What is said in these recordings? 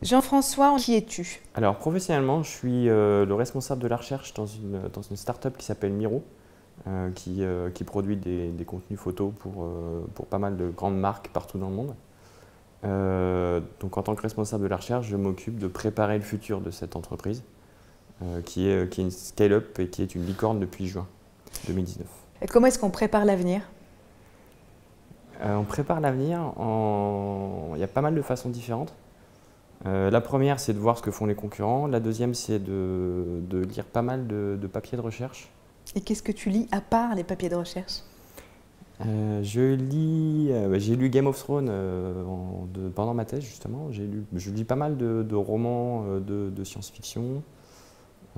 Jean-François, qui es-tu? Alors professionnellement, je suis le responsable de la recherche dans une start-up qui s'appelle Miro, qui produit des contenus photos pour pas mal de grandes marques partout dans le monde. Donc en tant que responsable de la recherche, je m'occupe de préparer le futur de cette entreprise, qui est une scale-up et qui est une licorne depuis juin 2019. Et comment est-ce qu'on prépare l'avenir? On prépare l'avenir, il y a pas mal de façons différentes. La première, c'est de voir ce que font les concurrents. La deuxième, c'est de lire pas mal de papiers de recherche. Et qu'est-ce que tu lis à part les papiers de recherche? J'ai lu Game of Thrones pendant ma thèse, justement. Je lis pas mal de romans de science-fiction.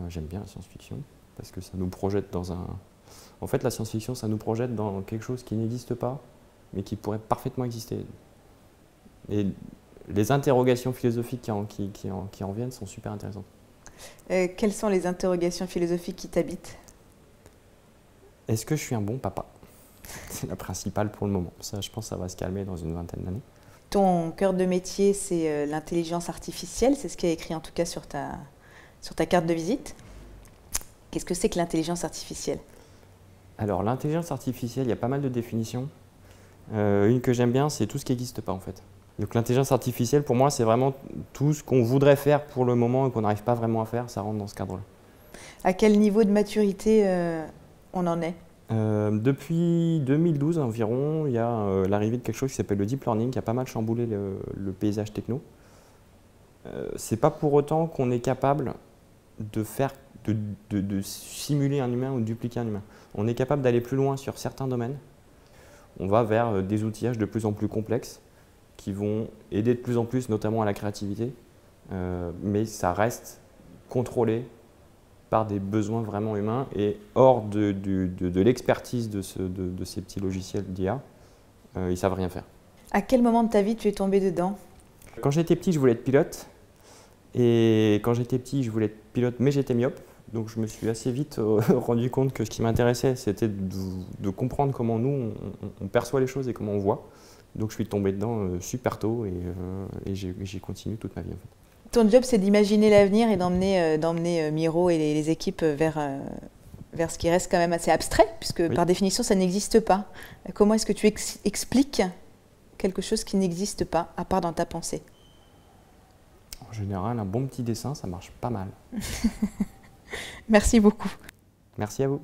J'aime bien la science-fiction parce que ça nous projette dans un... En fait, la science-fiction, ça nous projette dans quelque chose qui n'existe pas, mais qui pourrait parfaitement exister. Et les interrogations philosophiques qui en viennent sont super intéressantes. Quelles sont les interrogations philosophiques qui t'habitent? Est-ce que je suis un bon papa? C'est la principale pour le moment. Ça, je pense que ça va se calmer dans une vingtaine d'années. Ton cœur de métier, c'est l'intelligence artificielle. C'est ce qui est écrit en tout cas sur ta carte de visite. Qu'est-ce que c'est que l'intelligence artificielle? Alors, l'intelligence artificielle, il y a pas mal de définitions. Une que j'aime bien, c'est tout ce qui n'existe pas en fait. Donc l'intelligence artificielle, pour moi, c'est vraiment tout ce qu'on voudrait faire pour le moment et qu'on n'arrive pas vraiment à faire, ça rentre dans ce cadre-là. À quel niveau de maturité on en est? Depuis 2012 environ, il y a l'arrivée de quelque chose qui s'appelle le deep learning, qui a pas mal chamboulé le paysage techno. C'est pas pour autant qu'on est capable de simuler un humain ou de dupliquer un humain. On est capable d'aller plus loin sur certains domaines. On va vers des outillages de plus en plus complexes qui vont aider de plus en plus, notamment à la créativité, mais ça reste contrôlé par des besoins vraiment humains et hors de l'expertise de ces petits logiciels d'IA, ils ne savent rien faire. À quel moment de ta vie tu es tombé dedans? Quand j'étais petit, je voulais être pilote, et quand j'étais petit, je voulais être pilote, mais j'étais myope. Donc je me suis assez vite rendu compte que ce qui m'intéressait, c'était de comprendre comment nous, on perçoit les choses et comment on voit. Donc je suis tombé dedans super tôt et j'ai continué toute ma vie en fait. Ton job, c'est d'imaginer l'avenir et d'emmener Miro et les équipes vers ce qui reste quand même assez abstrait, puisque Oui. par définition, ça n'existe pas. Comment est-ce que tu expliques quelque chose qui n'existe pas, à part dans ta pensée? En général, un bon petit dessin, ça marche pas mal. Merci beaucoup. Merci à vous.